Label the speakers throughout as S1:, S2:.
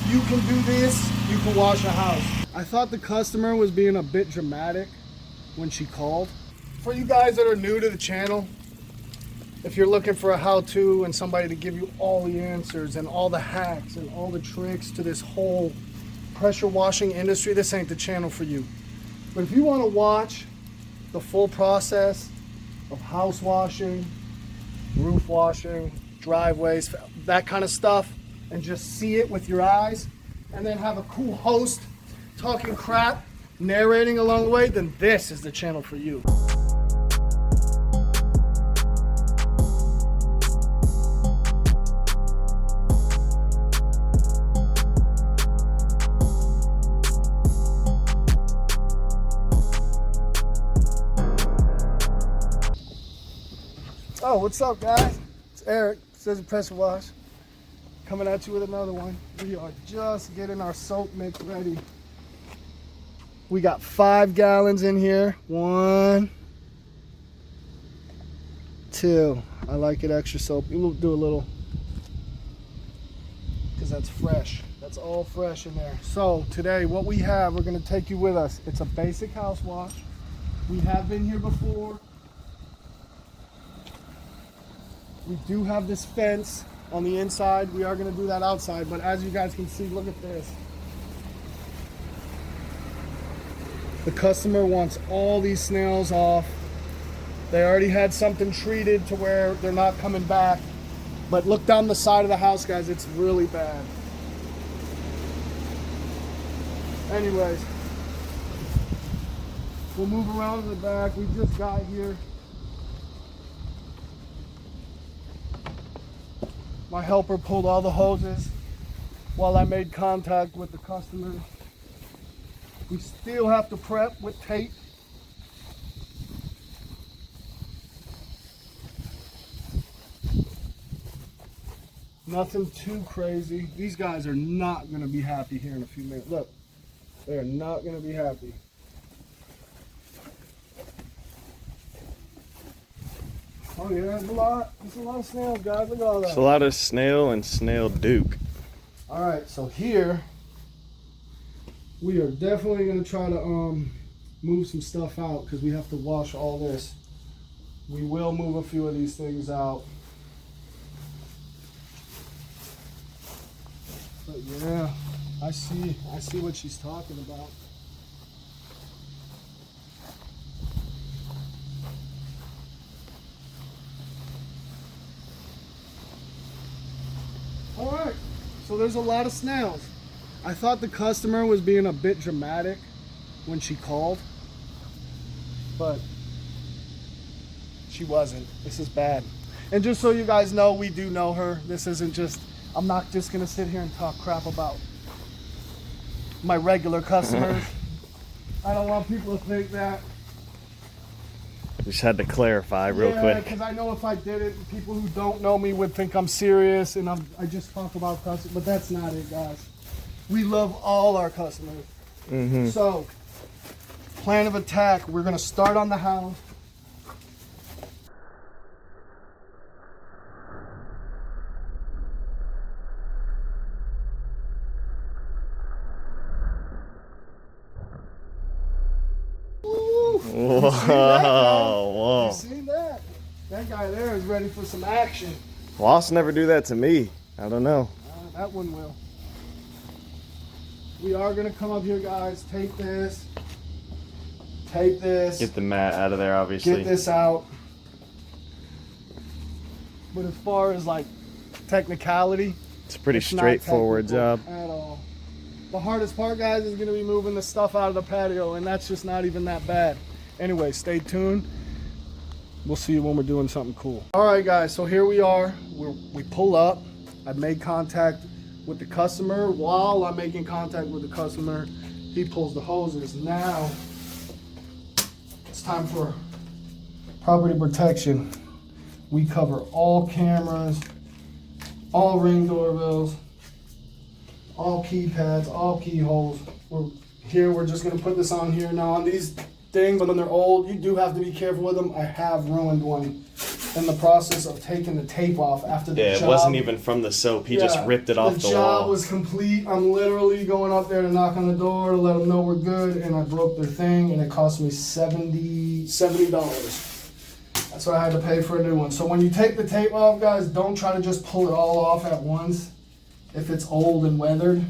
S1: If you can do this, you can wash a house. I thought the customer was being a bit dramatic when she called. For you guys that are new to the channel, if you're looking for a how-to and somebody to give you all the answers and all the hacks and all the tricks to this whole pressure washing industry, this ain't the channel for you. But if you want to watch the full process of house washing, roof washing, driveways, that kind of stuff, and just see it with your eyes, and then have a cool host talking crap, narrating along the way, then this is the channel for you. Oh, what's up, guys? It's Eric, Says Pressure Wash, coming at you with another one. We are just getting our soap mix ready. We got 5 gallons in here. 1, 2. I like it extra soap. We'll do a little, because that's fresh. That's all fresh in there. So today, what we have, we're going to take you with us. It's a basic house wash. We have been here before. We do have this fence on the inside. We are going to do that outside, but as you guys can see, look at this. The customer wants all these snails off. They already had something treated to where they're not coming back. But look down the side of the house, guys. It's really bad. Anyways, we'll move around to the back. We just got here. My helper pulled all the hoses while I made contact with the customer. We still have to prep with tape. Nothing too crazy. These guys are not going to be happy here in a few minutes. Look, they're not going to be happy. Oh yeah, there's a lot. There's a lot of snails, guys. Look at all that.
S2: It's a lot of snail and snail duke.
S1: All right, so here we are definitely going to try to move some stuff out because we have to wash all this. We will move a few of these things out. But yeah, I see what she's talking about. All right, so there's a lot of snails. I thought the customer was being a bit dramatic when she called, but she wasn't. This is bad. And just so you guys know, we do know her. This isn't just, I'm not just gonna sit here and talk crap about my regular customers. I don't want people to think that.
S2: Just had to clarify real quick.
S1: Yeah, because I know if I did it, people who don't know me would think I'm serious and I just talk about customers, but that's not it, guys. We love all our customers.
S2: Mm-hmm.
S1: So, plan of attack, we're going to start on the house.
S2: Whoa, whoa.
S1: You seen that? That guy there is ready for some action.
S2: Wasps never do that to me. I don't know.
S1: That one will. We are going to come up here, guys. Take this. Take this.
S2: Get the mat out of there, obviously.
S1: Get this out. But as far as like technicality,
S2: it's a pretty straightforward job.
S1: At all. The hardest part, guys, is going to be moving the stuff out of the patio, and that's just not even that bad. Anyway, stay tuned. We'll see you when we're doing something cool. All right, guys, so here we are. We pull up. I've made contact with the customer. While I'm making contact with the customer, he pulls the hoses. Now, it's time for property protection. We cover all cameras, all Ring doorbells, all keypads, all keyholes. We're just gonna put this on here now. On these things, but when they're old, you do have to be careful with them. I have ruined one in the process of taking the tape off after the job.
S2: Yeah, it wasn't even from the soap. He just ripped it off the wall.
S1: The job was complete. I'm literally going up there to knock on the door to let them know we're good, and I broke their thing, and it cost me $70. That's what I had to pay for a new one. So when you take the tape off, guys, don't try to just pull it all off at once if it's old and weathered.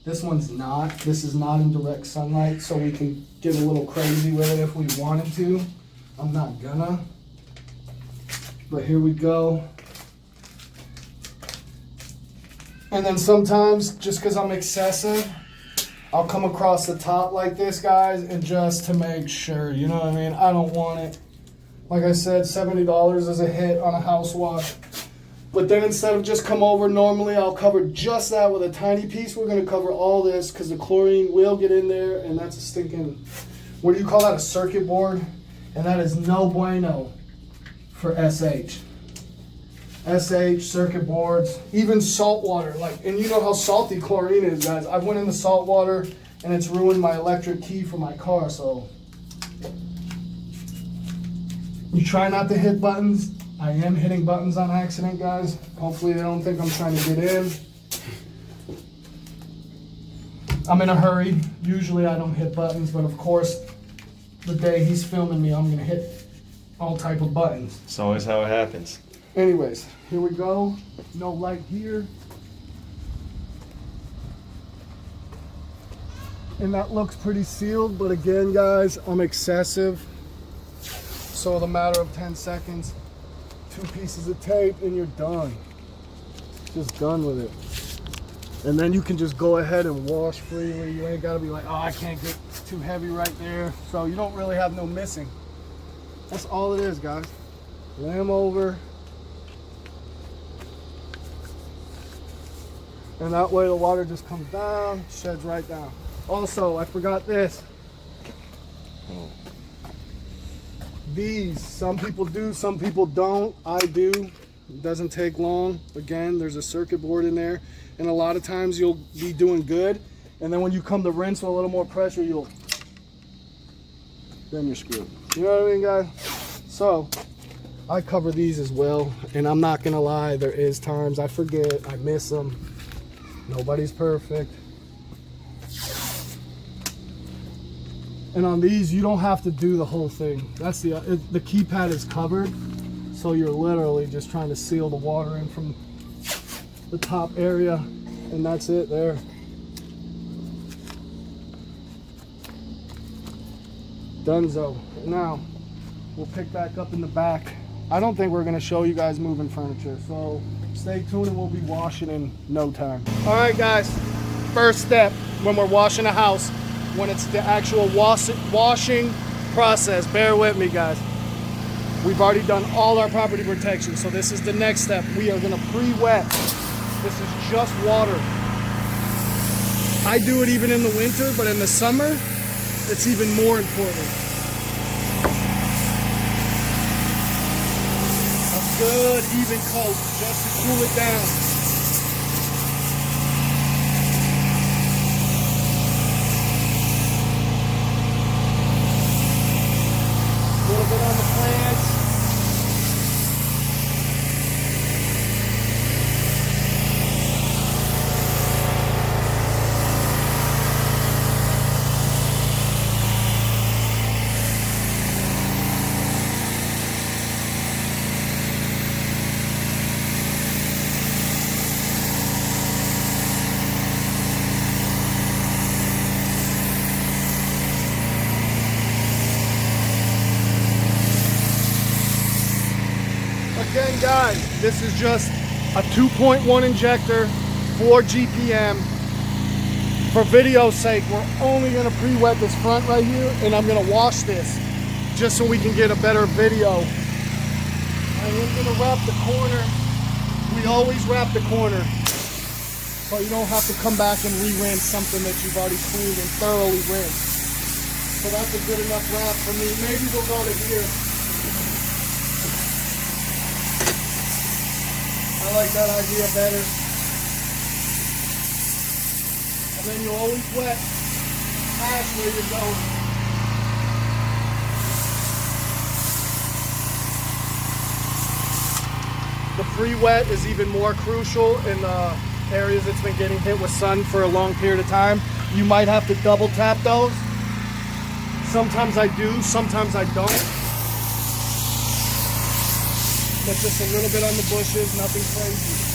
S1: This one's not. This is not in direct sunlight, so we can get a little crazy with it if we wanted to. I'm not gonna. But here we go. And then sometimes, just because I'm excessive, I'll come across the top like this, guys, and just to make sure, you know what I mean? I don't want it. Like I said, $70 is a hit on a house wash. But then instead of just come over, normally I'll cover just that with a tiny piece. We're gonna cover all this because the chlorine will get in there, and that's a stinking, what do you call that, a circuit board? And that is no bueno for SH. SH, circuit boards, even salt water. Like, and you know how salty chlorine is, guys. I went in the salt water and it's ruined my electric key for my car, so. You try not to hit buttons. I am hitting buttons on accident, guys. Hopefully they don't think I'm trying to get in. I'm in a hurry. Usually I don't hit buttons, but of course, the day he's filming me, I'm gonna hit all type of buttons.
S2: It's always how it happens.
S1: Anyways, here we go. No light here. And that looks pretty sealed, but again, guys, I'm excessive. So in a matter of 10 seconds, 2 pieces of tape and you're done. Just done with it. And then you can just go ahead and wash freely. You ain't gotta be like, oh, I can't get too heavy right there. So you don't really have no missing. That's all it is, guys. Lay them over. And that way the water just comes down, sheds right down. Also, I forgot this. These, some people do, some people don't. I do. It doesn't take long. Again, there's a circuit board in there. And a lot of times you'll be doing good. And then when you come to rinse with a little more pressure, then you're screwed. You know what I mean, guys? So, I cover these as well. And I'm not gonna lie, there is times I forget, I miss them. Nobody's perfect. And on these, you don't have to do the whole thing. That's the keypad is covered, so you're literally just trying to seal the water in from the top area, and that's it there. Donezo. Now, we'll pick back up in the back. I don't think we're gonna show you guys moving furniture, so stay tuned and we'll be washing in no time. All right, guys, first step when we're washing a house, when it's the actual washing process, bear with me, guys. We've already done all our property protection, so this is the next step. We are gonna pre-wet. This is just water. I do it even in the winter, but in the summer, it's even more important. A good, even coat, just to cool it down. A little bit on the plants. Again, guys, this is just a 2.1 injector, 4 GPM. For video's sake, we're only gonna pre-wet this front right here, and I'm gonna wash this just so we can get a better video. I am gonna wrap the corner. We always wrap the corner, so you don't have to come back and re-rinse something that you've already cleaned and thoroughly rinsed. So that's a good enough wrap for me. Maybe we'll go to here. I like that idea better. And then you always wet past where you're going. free wet is even more crucial in the areas that's been getting hit with sun for a long period of time. You might have to double tap those. Sometimes I do, sometimes I don't. But just a little bit on the bushes, nothing crazy.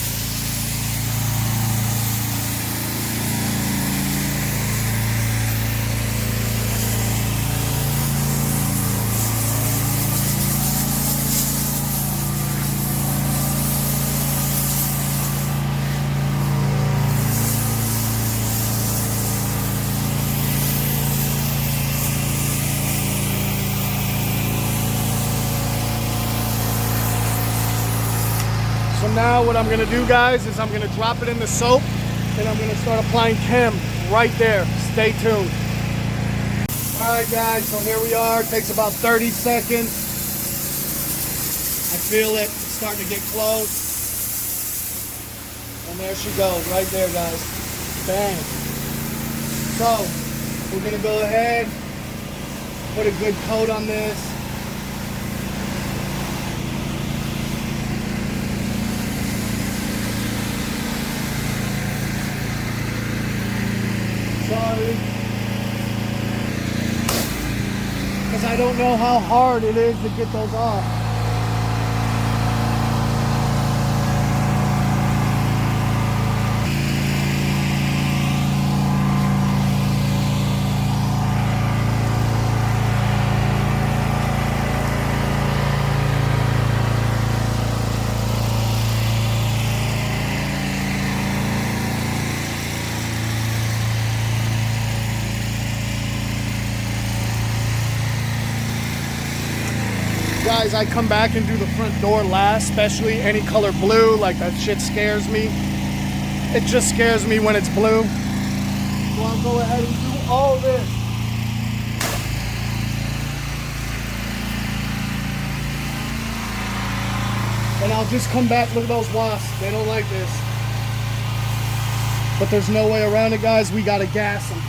S1: So now what I'm gonna do, guys, is I'm gonna drop it in the soap and I'm gonna start applying chem right there. Stay tuned. All right, guys, so here we are. It takes about 30 seconds. I feel it starting to get close. And there she goes, right there, guys. Bang. So we're gonna go ahead, put a good coat on this. Sorry, because I don't know how hard it is to get those off. Guys, I come back and do the front door last, especially any color blue. Like, that shit scares me. It just scares me when it's blue. So I'll go ahead and do all this. And I'll just come back. Look at those wasps. They don't like this. But there's no way around it, guys. We gotta gas them.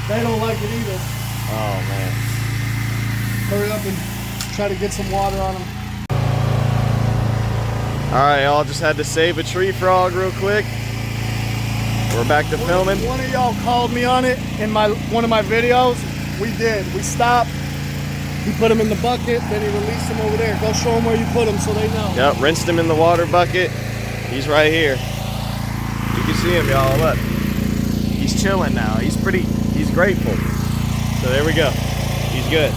S1: They don't like it either.
S2: Oh, man.
S1: Hurry up and try to get some water on them.
S2: All right, y'all, just had to save a tree frog real quick. We're back to filming.
S1: One of y'all called me on it in one of my videos. We did. We stopped. He put them in the bucket, then he released them over there. Go show them where you put them so they know.
S2: Yep, rinsed him in the water bucket. He's right here. You can see him, y'all. Look. He's chilling now. He's grateful. So there we go. He's good.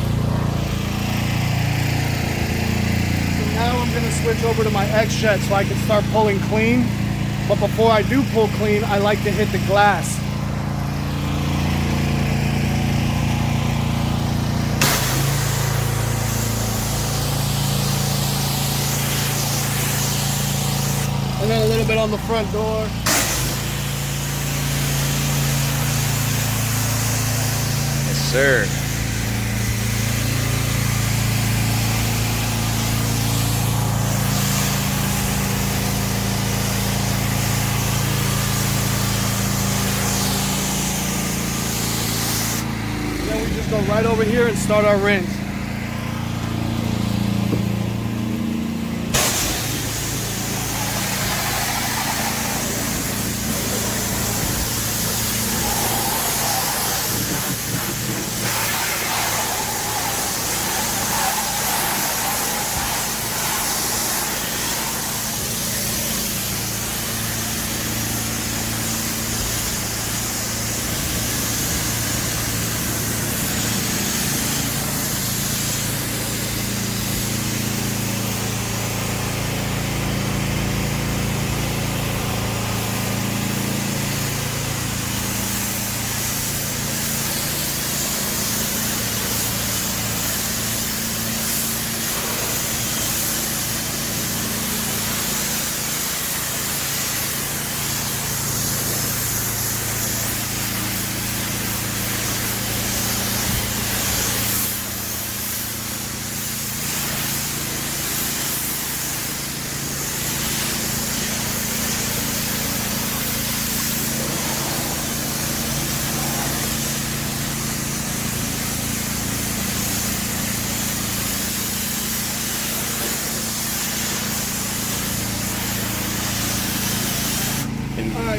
S1: Now I'm going to switch over to my X-Shed so I can start pulling clean. But before I do pull clean, I like to hit the glass. And then a little bit on the front door.
S2: Yes, sir.
S1: Go right over here and start our rinse.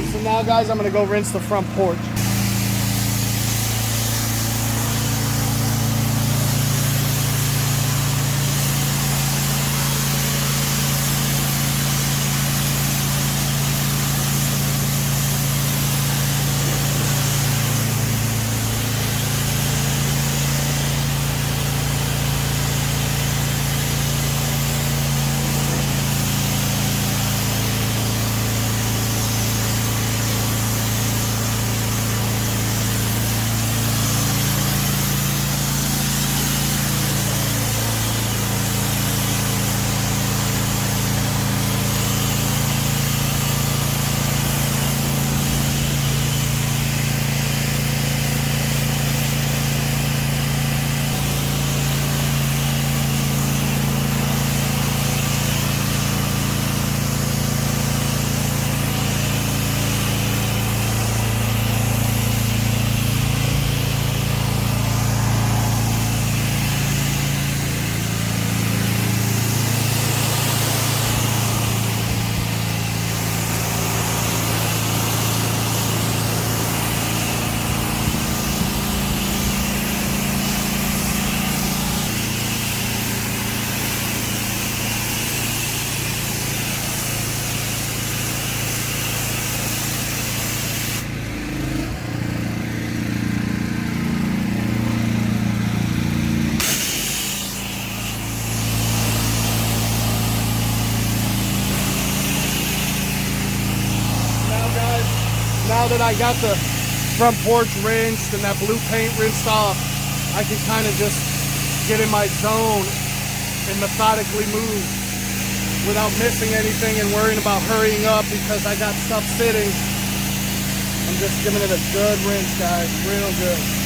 S1: right, so now guys, I'm gonna go rinse the front porch. Now that I got the front porch rinsed and that blue paint rinsed off, I can kind of just get in my zone and methodically move without missing anything and worrying about hurrying up because I got stuff sitting. I'm just giving it a good rinse, guys, real good.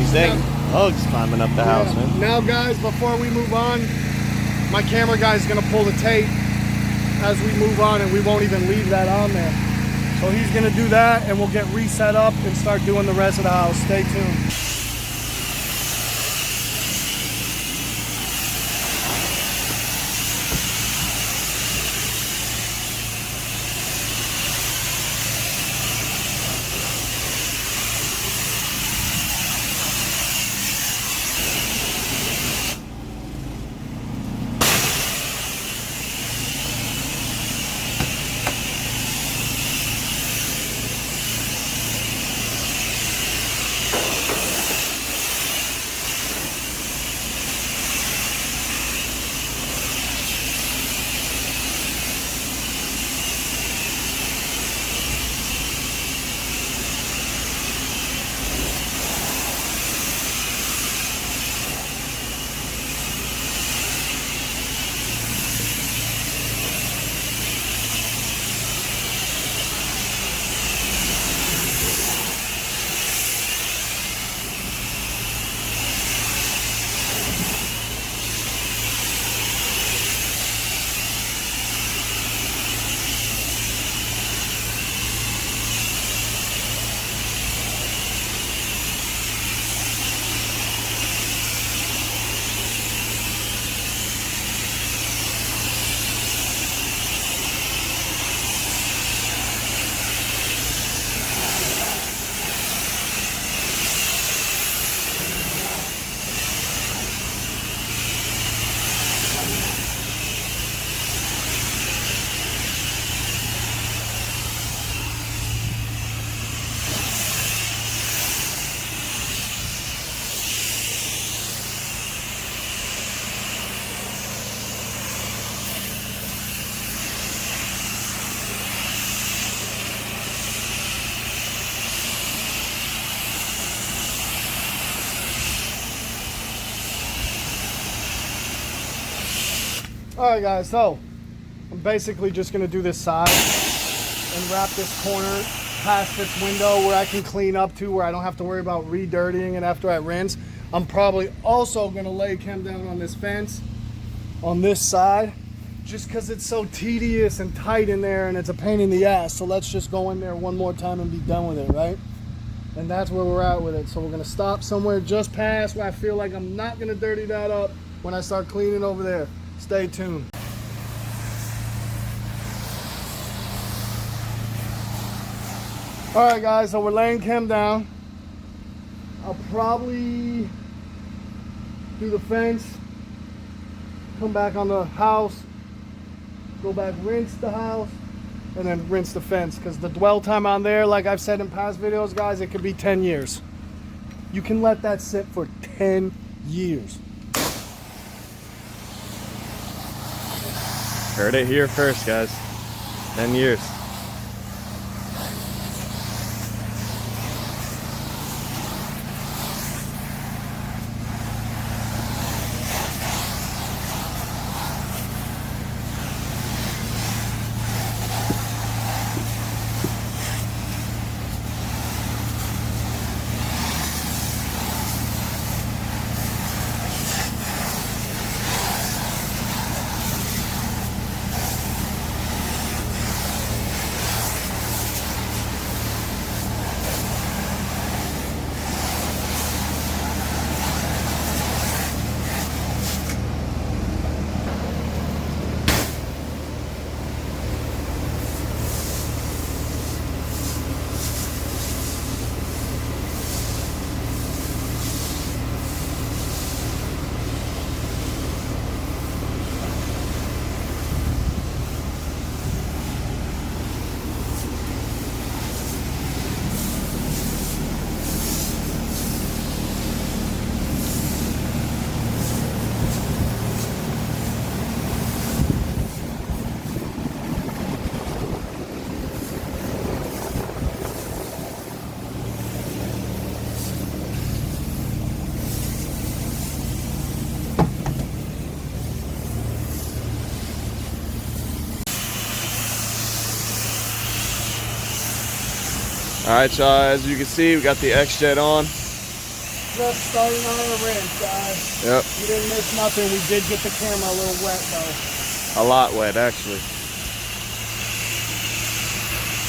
S2: these dang bugs climbing up the house, man.
S1: Now, guys, before we move on, my camera guy's gonna pull the tape as we move on, and we won't even leave that on there. So he's gonna do that, and we'll get reset up and start doing the rest of the house. Stay tuned. All right, guys, so I'm basically just gonna do this side and wrap this corner past this window where I can clean up to, where I don't have to worry about re-dirtying it after I rinse. I'm probably also gonna lay chem down on this fence on this side, just because it's so tedious and tight in there and it's a pain in the ass. So let's just go in there one more time and be done with it, right? And that's where we're at with it. So we're gonna stop somewhere just past where I feel like I'm not gonna dirty that up when I start cleaning over there. Stay tuned. All right, guys, so we're laying chem down. I'll probably do the fence, come back on the house, go back, rinse the house, and then rinse the fence, because the dwell time on there, like I've said in past videos, guys, it could be 10 years. You can let that sit for 10 years.
S2: Heard it here first, guys. 10 years. All right, y'all, as you can see, we got the X-Jet on.
S1: just starting on our rinse, guys.
S2: Yep.
S1: We didn't miss nothing. We did get the camera a little wet, though.
S2: A lot wet, actually.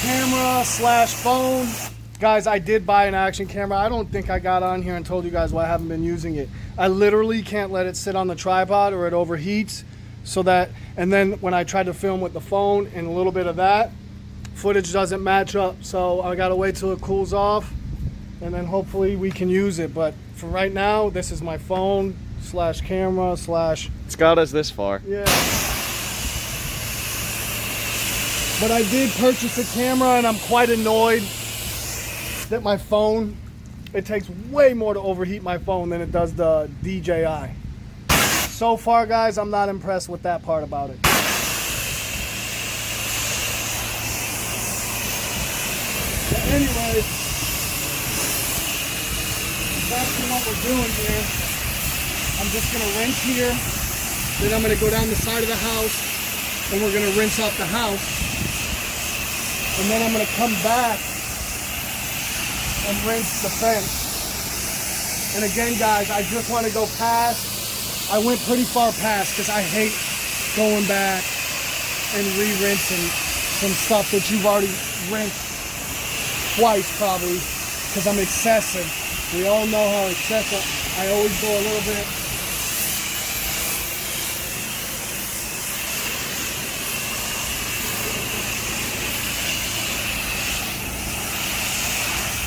S1: Camera slash phone. Guys, I did buy an action camera. I don't think I got on here and told you guys why I haven't been using it. I literally can't let it sit on the tripod or it overheats. So that, and then when I tried to film with the phone and a little bit of that, footage doesn't match up. So I gotta wait till it cools off and then hopefully we can use it. But for right now, this is my phone slash camera slash.
S2: It's got us this far.
S1: Yeah. But I did purchase a camera and I'm quite annoyed that my phone, it takes way more to overheat my phone than it does the DJI. So far, guys, I'm not impressed with that part about it. But anyway, that's what we're doing here. I'm just gonna rinse here, then I'm gonna go down the side of the house, and we're gonna rinse off the house. And then I'm gonna come back and rinse the fence. And again, guys, I just want to go past. I went pretty far past because I hate going back and re-rinsing some stuff that you've already rinsed twice probably because I'm excessive. We all know how excessive. I always go a little bit.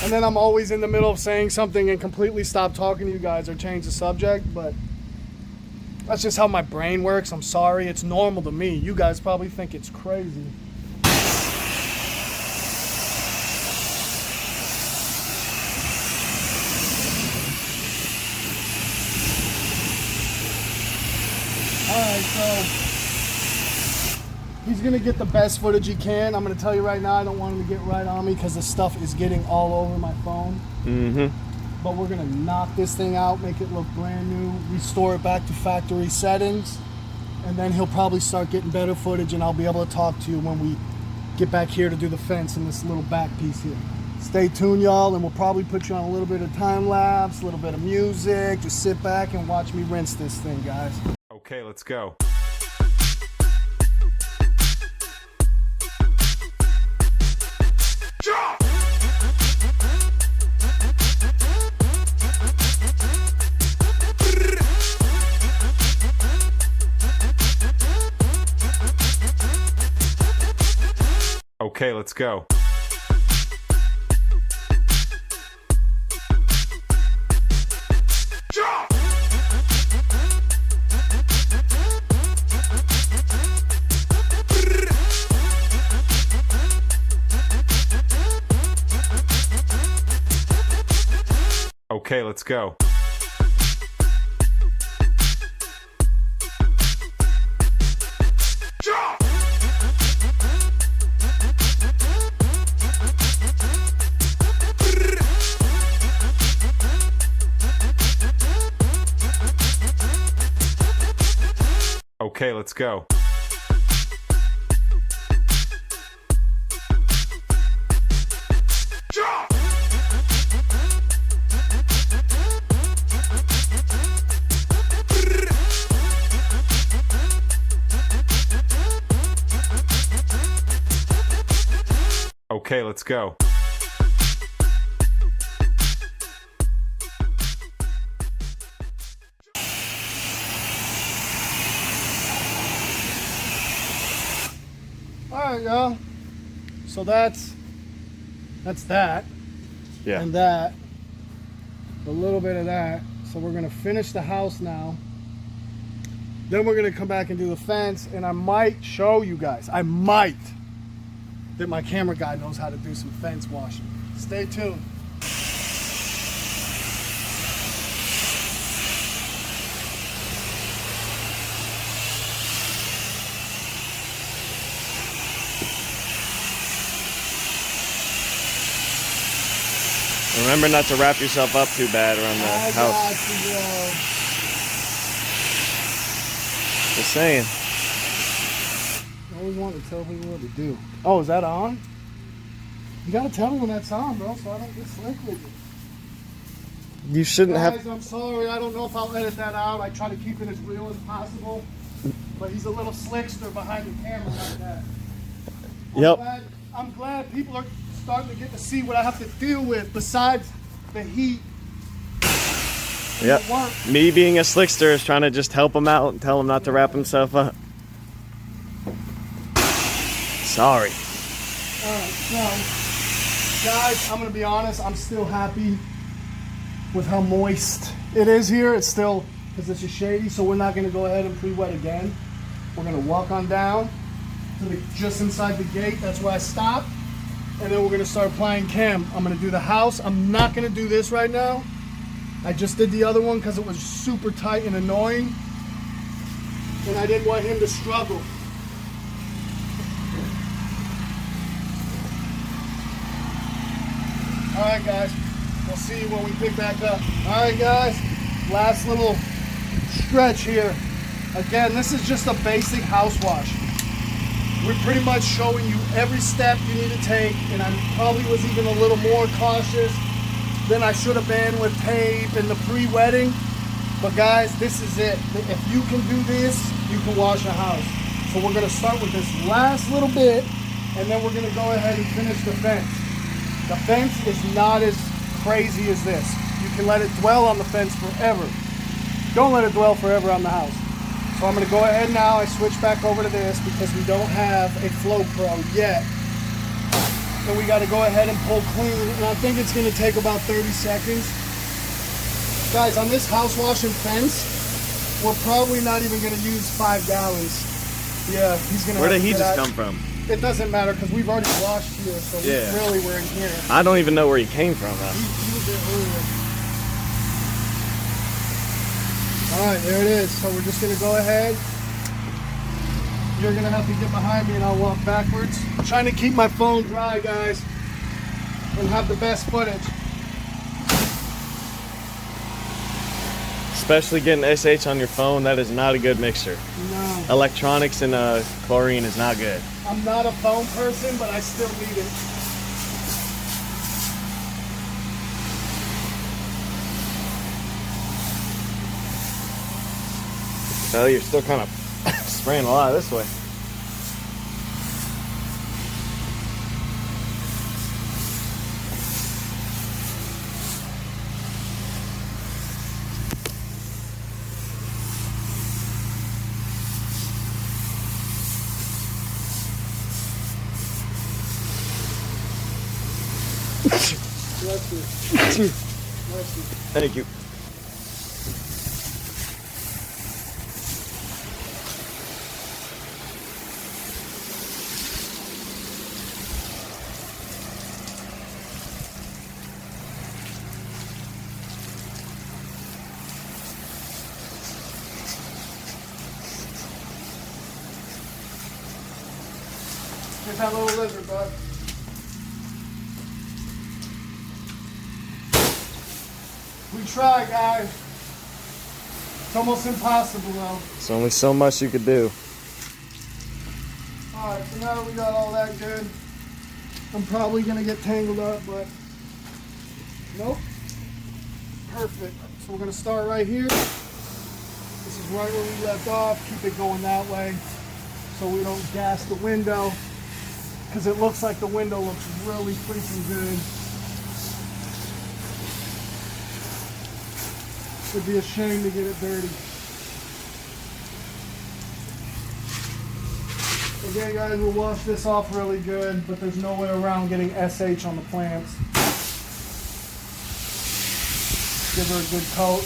S1: And then I'm always in the middle of saying something and completely stop talking to you guys or change the subject, but that's just how my brain works. I'm sorry, it's normal to me. You guys probably think it's crazy. Alright, so he's gonna get the best footage he can. I'm gonna tell you right now, I don't want him to get right on me because the stuff is getting all over my phone. But we're gonna knock this thing out, make it look brand new, restore it back to factory settings, and then he'll probably start getting better footage and I'll be able to talk to you when we get back here to do the fence and this little back piece here. Stay tuned, y'all, and we'll probably put you on a little bit of time lapse, a little bit of music. Just sit back and watch me rinse this thing, guys.
S2: Okay, let's go. Okay, let's go. Okay, let's go. Okay, let's go. Okay, let's go.
S1: All right, y'all. So that's that.
S2: Yeah.
S1: And that. A little bit of that. So we're gonna finish the house now. Then we're gonna come back and do the fence, and I might show you guys. I might. That my camera guy knows how to do some fence washing. Stay tuned.
S2: Remember not to wrap yourself up too bad around the house. Just saying.
S1: I always want to tell people what to do. Oh, is that on? You gotta tell me when that's on, bro, so I don't get slick with
S2: You shouldn't
S1: Guys,
S2: have.
S1: I'm sorry. I don't know if I'll edit that out. I try to keep it as real as possible. But he's a little slickster behind the camera like that.
S2: Yep.
S1: I'm glad people are starting to get to see what I have to deal with besides the heat.
S2: Yep. Me being a slickster is trying to just help him out and tell him not to wrap himself up. Sorry.
S1: Alright, so guys, I'm gonna be honest, I'm still happy with how moist it is here. It's still, because it's just shady, so we're not gonna go ahead and pre-wet again. We're gonna walk on down to just inside the gate. That's where I stopped. And then we're gonna start applying chem. I'm gonna do the house. I'm not gonna do this right now. I just did the other one because it was super tight and annoying. And I didn't want him to struggle. All right, guys. We'll see you when we pick back up. All right, guys. Last little stretch here. Again, this is just a basic house wash. We're pretty much showing you every step you need to take, and I probably was even a little more cautious than I should have been with tape and the pre-wetting. But guys, this is it. If you can do this, you can wash a house. So we're gonna start with this last little bit, and then we're gonna go ahead and finish the fence. The fence is not as crazy as this. You can let it dwell on the fence forever. Don't let it dwell forever on the house. So I'm gonna go ahead now. I switch back over to this because we don't have a Flow Pro yet. And we gotta go ahead and pull clean. And I think it's gonna take about 30 seconds. Guys, on this house wash and fence, we're probably not even gonna use 5 gallons. Yeah, he's gonna.
S2: Where did he just come from?
S1: It doesn't matter because we've already washed here, so we're in here.
S2: I don't even know where he came from.
S1: He was there earlier. All right, there it is. So we're just gonna go ahead. You're gonna have to get behind me and I'll walk backwards. I'm trying to keep my phone dry, guys, and have the best footage.
S2: Especially getting SH on your phone, that is not a good mixture.
S1: No.
S2: Electronics and chlorine is not good.
S1: I'm not a phone person, but I still need it.
S2: So you're still kind of spraying a lot this way.
S1: Bless you. Bless you.
S2: Thank you.
S1: Get that little lizard, bud. We try, guys. It's almost impossible, though.
S2: There's only so much you could do.
S1: All right, so now that we got all that good, I'm probably gonna get tangled up, but nope. Perfect. So we're gonna start right here. This is right where we left off. Keep it going that way so we don't gas the window, because it looks like the window looks really freaking good. It'd be a shame to get it dirty. Okay, guys, we'll wash this off really good, but there's no way around getting SH on the plants. Give her a good coat.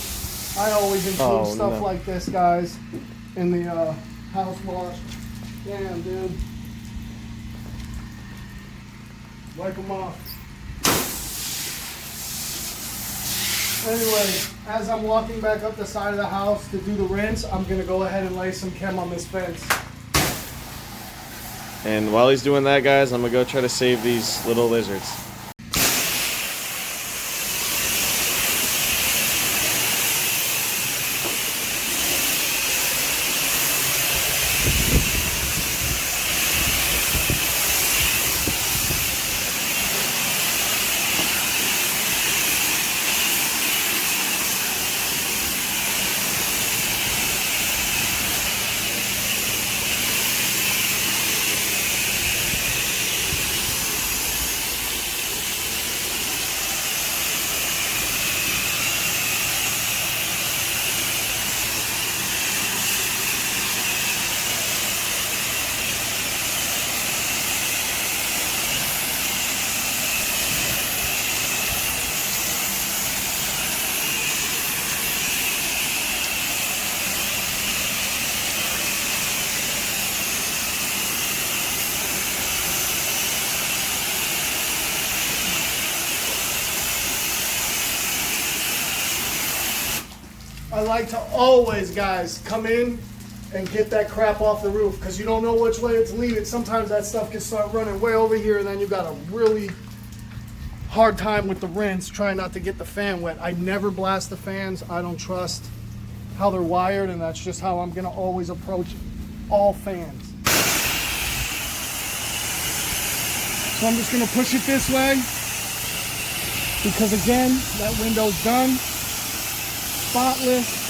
S1: I always include stuff like this, guys, in the house wash. Damn, dude. Wipe them off. Anyway, as I'm walking back up the side of the house to do the rinse, I'm going to go ahead and lay some chem on this fence.
S2: And while he's doing that, guys, I'm going to go try to save these little lizards.
S1: I like to always, guys, come in and get that crap off the roof because you don't know which way it's leaning. Sometimes that stuff can start running way over here and then you got a really hard time with the rinse trying not to get the fan wet. I never blast the fans. I don't trust how they're wired, and that's just how I'm gonna always approach all fans. So I'm just gonna push it this way because again, that window's done, spotless.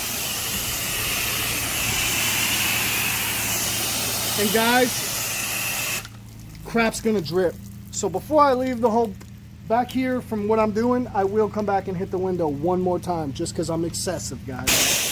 S1: And guys, crap's gonna drip. So before I leave the whole back here from what I'm doing, I will come back and hit the window one more time just because I'm excessive, guys.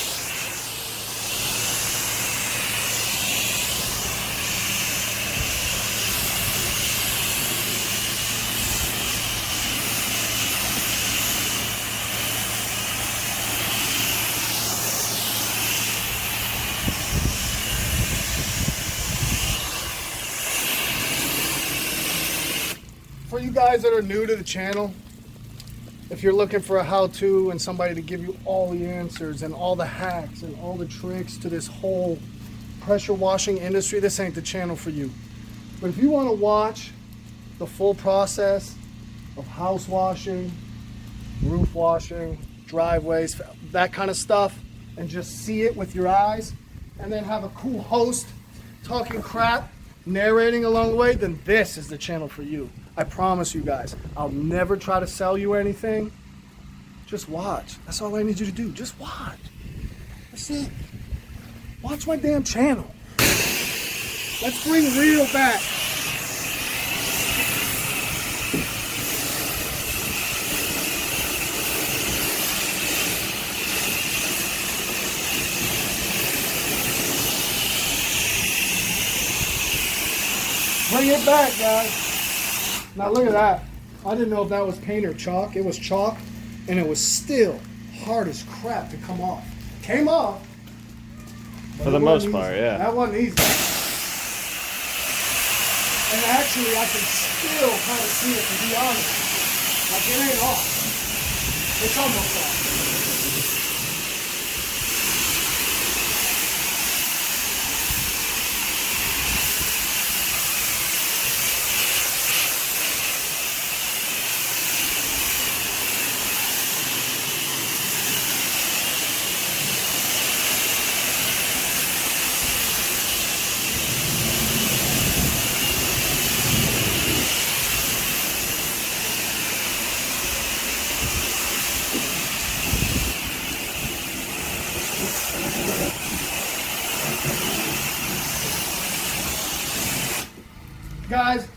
S1: For you guys that are new to the channel, if you're looking for a how-to and somebody to give you all the answers and all the hacks and all the tricks to this whole pressure washing industry, this ain't the channel for you. But if you want to watch the full process of house washing, roof washing, driveways, that kind of stuff, and just see it with your eyes, and then have a cool host talking crap, narrating along the way, then this is the channel for you. I promise you guys, I'll never try to sell you anything. Just watch. That's all I need you to do. Just watch. That's it. Watch my damn channel. Let's bring real back. Bring it back, guys. Now look at that. I didn't know if that was paint or chalk. It was chalk, and it was still hard as crap to come off. Came off.
S2: For the most part, yeah.
S1: That wasn't easy. And actually, I can still kind of see it, to be honest. Like, it ain't off. It's almost off. Guys,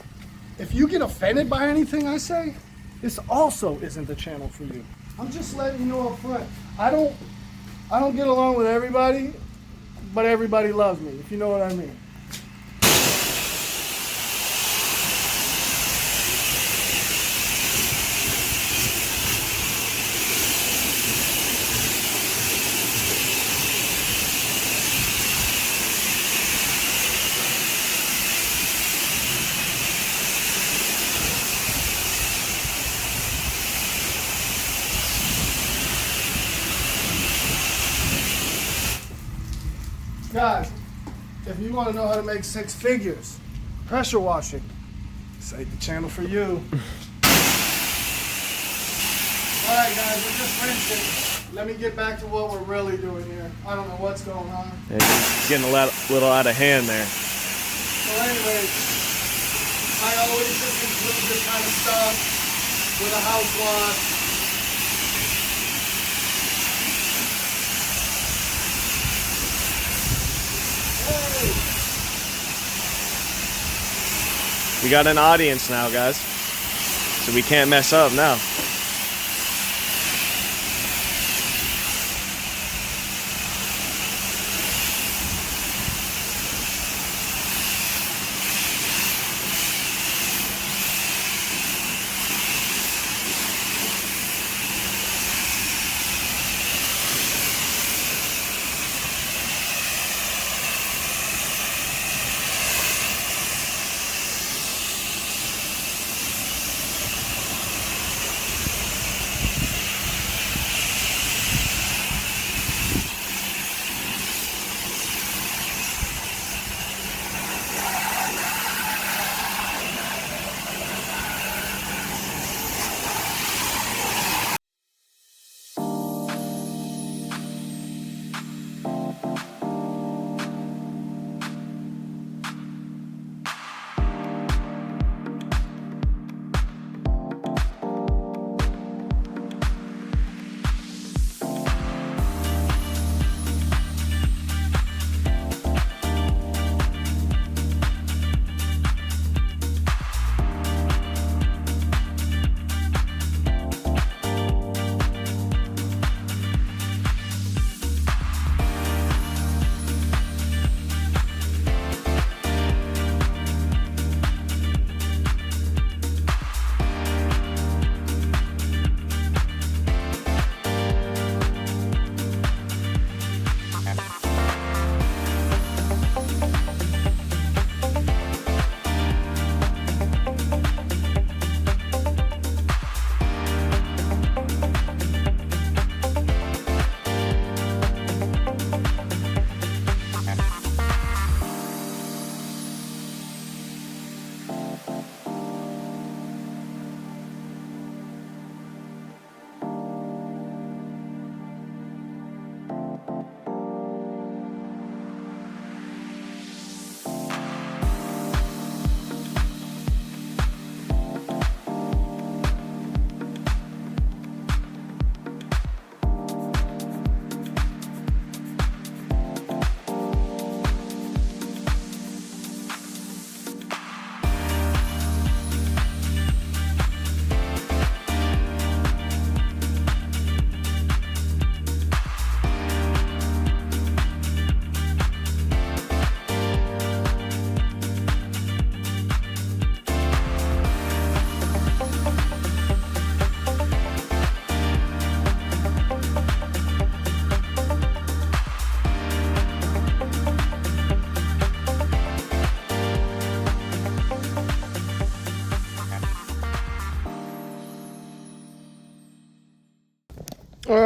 S1: if you get offended by anything I say, this also isn't the channel for you. I'm just letting you know up front. I don't get along with everybody, but everybody loves me, if you know what I mean. Guys, if you want to know how to make 6 figures, pressure washing, this ain't the channel for you. Alright guys, we're just rinsing. Let me get back to what we're really doing here. I don't know what's going on.
S2: Yeah, it's getting a little out of hand there.
S1: So anyways, I always just include this kind of stuff with a house wash.
S2: We got an audience now, guys, so we can't mess up now.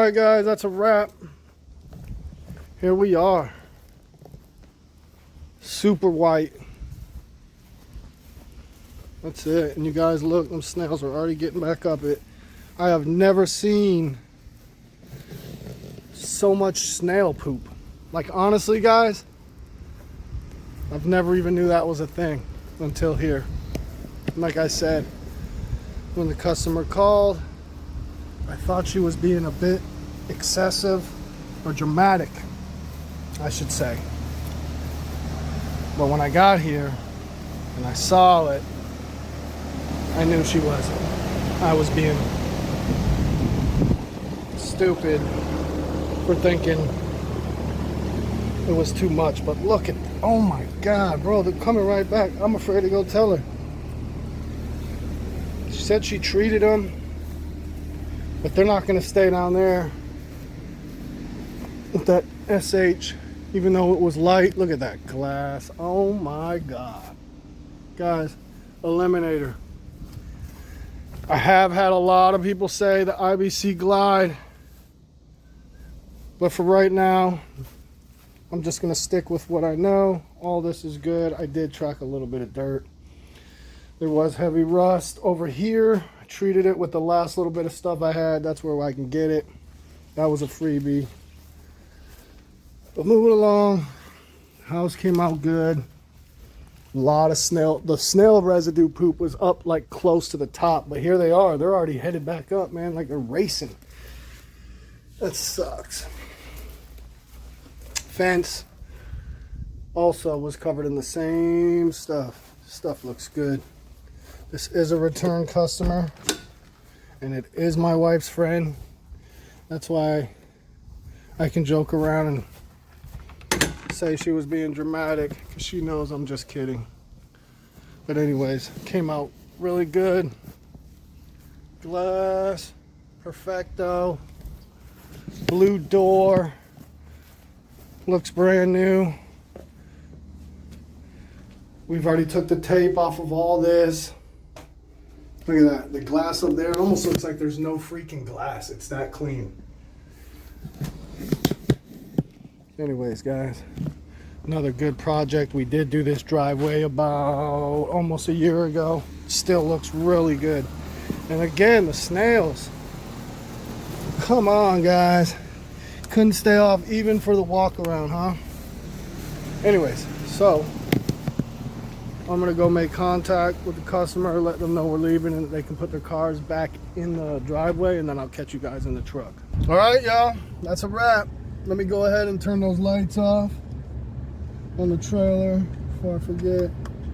S1: right, guys, that's a wrap. Here we are. Super white. That's it. And you guys look, them snails are already getting back up it. I have never seen so much snail poop. Like, honestly, guys, I've never even knew that was a thing until here. Like I said, when the customer called, I thought she was being a bit excessive or dramatic, I should say. But when I got here and I saw it, I knew she wasn't. I was being stupid for thinking it was too much. But look at, oh my God, bro, they're coming right back. I'm afraid to go tell her. She said she treated them, but they're not going to stay down there with that SH, even though it was light. Look at that glass. Oh my God. Guys, Eliminator. I have had a lot of people say the IBC Glide, but for right now, I'm just going to stick with what I know. All this is good. I did track a little bit of dirt. There was heavy rust over here. I treated it with the last little bit of stuff I had. That's where I can get it. That was a freebie. But moving along, house came out good. A lot of snail. The snail residue poop was up like close to the top, but here they are. They're already headed back up, man, like they're racing. That sucks. Fence also was covered in the same stuff. Stuff looks good. This is a return customer, and it is my wife's friend. That's why I can joke around and say she was being dramatic, because she knows I'm just kidding. But anyways, came out really good. Glass, perfecto. Blue door, looks brand new. We've already took the tape off of all this. Look at that, the glass up there, it almost looks like there's no freaking glass. It's that clean. Anyways, guys, another good project. We did do this driveway about almost a year ago. Still looks really good. And again, the snails. Come on, guys. Couldn't stay off even for the walk around, huh? Anyways, so I'm gonna go make contact with the customer, let them know we're leaving and they can put their cars back in the driveway, and then I'll catch you guys in the truck. All right, y'all, that's a wrap. Let me go ahead and turn those lights off on the trailer before I forget.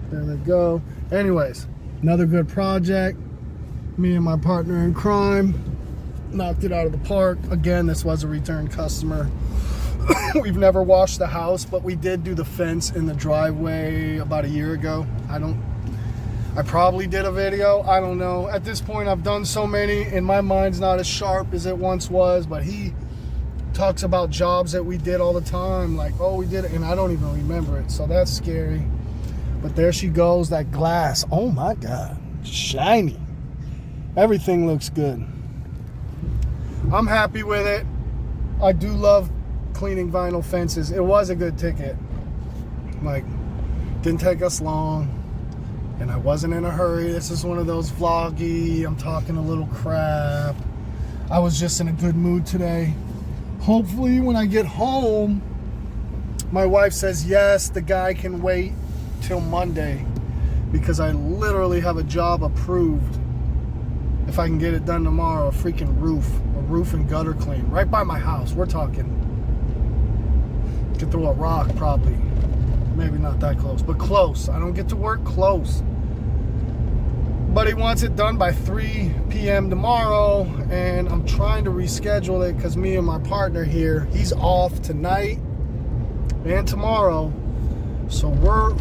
S1: There we go. Anyways, another good project. Me and my partner in crime knocked it out of the park. Again, this was a return customer. We've never washed the house, but we did do the fence in the driveway about a year ago. I probably did a video. I don't know. At this point, I've done so many, and my mind's not as sharp as it once was, but he talks about jobs that we did all the time, like, oh, we did it, and I don't even remember it, so that's scary. But there she goes, that glass. Oh my God, shiny. Everything looks good. I'm happy with it. I do love cleaning vinyl fences. It was a good ticket. Like, didn't take us long, and I wasn't in a hurry. This is one of those vloggy, I'm talking a little crap. I was just in a good mood today. Hopefully when I get home, my wife says yes, the guy can wait till Monday, because I literally have a job approved. If I can get it done tomorrow, a freaking roof and gutter clean right by my house. We're talking, could throw a rock probably, maybe not that close, but close. I don't get to work close, but he wants it done by 3 p.m. tomorrow, and I'm trying to reschedule it because me and my partner here, he's off tonight and tomorrow, so we're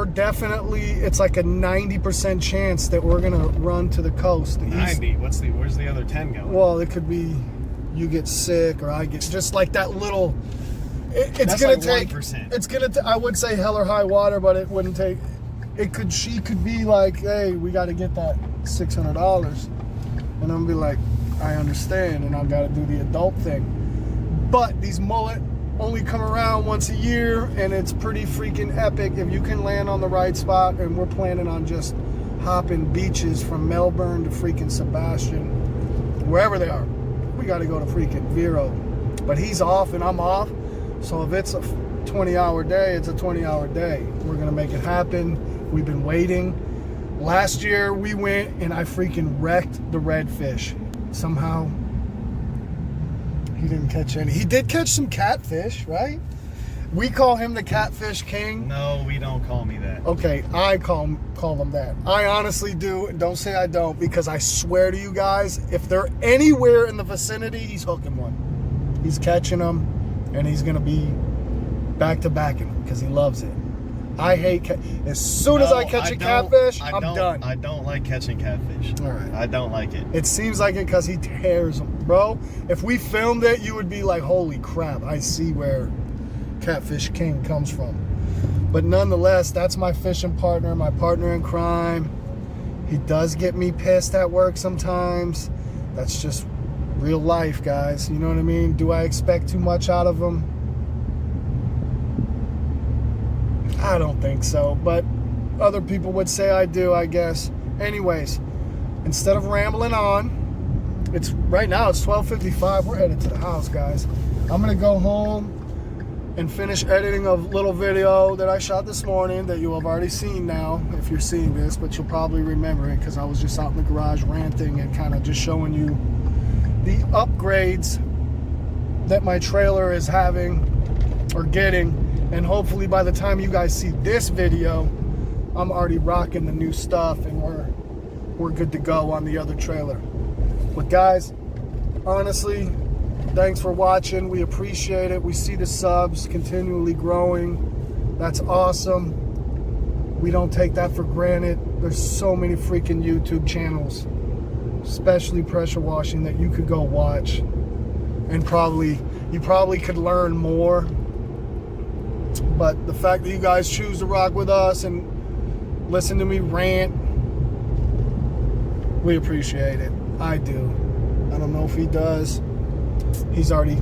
S1: definitely, it's like a 90% chance that we're gonna run to the coast.
S2: 90? Where's the other 10 going?
S1: Well, it could be you get sick or I get, just like that little, it's gonna
S2: like
S1: take
S2: 1%.
S1: It's gonna I would say hell or high water, but it wouldn't take, she could be like, hey, we got to get that $600, and I'm gonna be like, I understand, and I've got to do the adult thing. But these mullet only come around once a year, and it's pretty freaking epic if you can land on the right spot. And we're planning on just hopping beaches from Melbourne to freaking Sebastian, wherever they are. We got to go to freaking Vero. But he's off and I'm off, so if it's a 20-hour day, it's a 20-hour day. We're gonna make it happen. We've been waiting. Last year we went and I freaking wrecked the redfish. Somehow he didn't catch any. He did catch some catfish, right? We call him the catfish king.
S2: No, we don't call me that.
S1: Okay, I call them that. I honestly do. Don't say I don't, because I swear to you guys, if they're anywhere in the vicinity, he's hooking one. He's catching them, and he's gonna be back to backing them because he loves it. I hate as soon as I catch a catfish, I'm done.
S2: I don't like catching catfish.
S1: All right.
S2: I don't like it.
S1: It seems like it because he tears them, bro. If we filmed it, you would be like, holy crap, I see where Catfish King comes from. But nonetheless, that's my fishing partner, my partner in crime. He does get me pissed at work sometimes. That's just real life, guys. You know what I mean? Do I expect too much out of him? I don't think so, but other people would say I do, I guess. Anyways, instead of rambling on, right now it's 12:55. We're headed to the house, guys. I'm gonna go home and finish editing a little video that I shot this morning that you have already seen now, if you're seeing this, but you'll probably remember it because I was just out in the garage ranting and kind of just showing you the upgrades that my trailer is having or getting. And hopefully by the time you guys see this video, I'm already rocking the new stuff and we're good to go on the other trailer. But guys, honestly, thanks for watching. We appreciate it. We see the subs continually growing. That's awesome. We don't take that for granted. There's so many freaking YouTube channels, especially pressure washing, that you could go watch and you probably could learn more. But the fact that you guys choose to rock with us and listen to me rant, we appreciate it. I do. I don't know if he does. He's already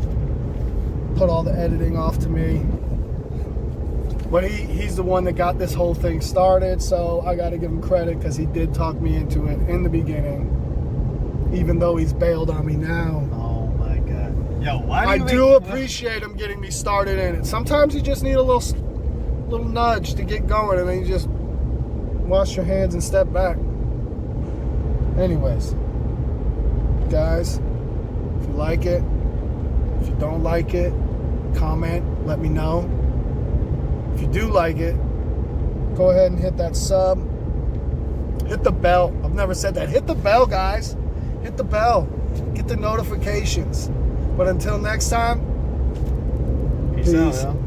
S1: put all the editing off to me. But he's the one that got this whole thing started, so I got to give him credit because he did talk me into it in the beginning, even though he's bailed on me now.
S2: Oh my God. Yo, why do you
S1: I do appreciate him getting me started in it. Sometimes you just need a little nudge to get going, and then you just wash your hands and step back. Anyways, guys, if you like it, if you don't like it, comment, let me know. If you do like it, go ahead and hit that sub. Hit the bell. I've never said that. Hit the bell, guys. Hit the bell. Get the notifications. But until next time,
S2: peace out, y'all.